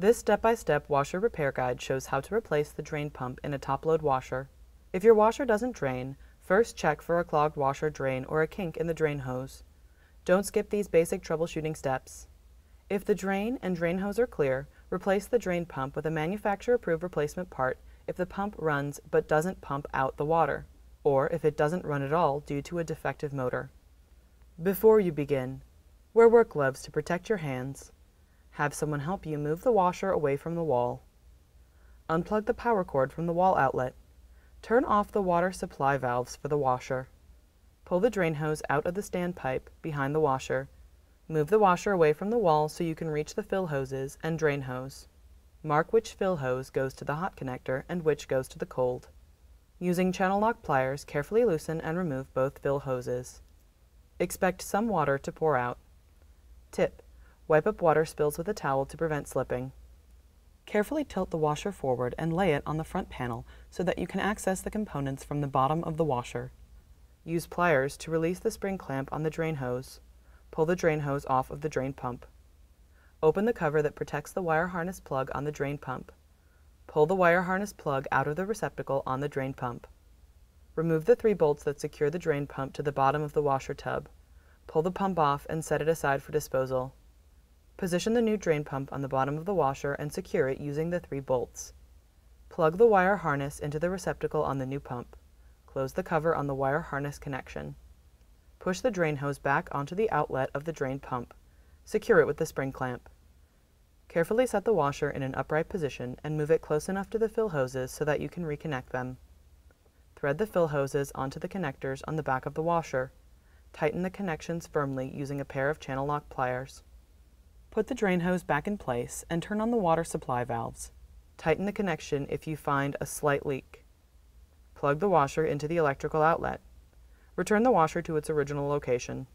This step-by-step washer repair guide shows how to replace the drain pump in a top-load washer. If your washer doesn't drain, first check for a clogged washer drain or a kink in the drain hose. Don't skip these basic troubleshooting steps. If the drain and drain hose are clear, replace the drain pump with a manufacturer-approved replacement part if the pump runs but doesn't pump out the water, or if it doesn't run at all due to a defective motor. Before you begin, wear work gloves to protect your hands. Have someone help you move the washer away from the wall. Unplug the power cord from the wall outlet. Turn off the water supply valves for the washer. Pull the drain hose out of the standpipe behind the washer. Move the washer away from the wall so you can reach the fill hoses and drain hose. Mark which fill hose goes to the hot connector and which goes to the cold. Using channel lock pliers, carefully loosen and remove both fill hoses. Expect some water to pour out. Tip: wipe up water spills with a towel to prevent slipping. Carefully tilt the washer forward and lay it on the front panel so that you can access the components from the bottom of the washer. Use pliers to release the spring clamp on the drain hose. Pull the drain hose off of the drain pump. Open the cover that protects the wire harness plug on the drain pump. Pull the wire harness plug out of the receptacle on the drain pump. Remove the 3 bolts that secure the drain pump to the bottom of the washer tub. Pull the pump off and set it aside for disposal. Position the new drain pump on the bottom of the washer and secure it using the 3 bolts. Plug the wire harness into the receptacle on the new pump. Close the cover on the wire harness connection. Push the drain hose back onto the outlet of the drain pump. Secure it with the spring clamp. Carefully set the washer in an upright position and move it close enough to the fill hoses so that you can reconnect them. Thread the fill hoses onto the connectors on the back of the washer. Tighten the connections firmly using a pair of channel lock pliers. Put the drain hose back in place and turn on the water supply valves. Tighten the connection if you find a slight leak. Plug the washer into the electrical outlet. Return the washer to its original location.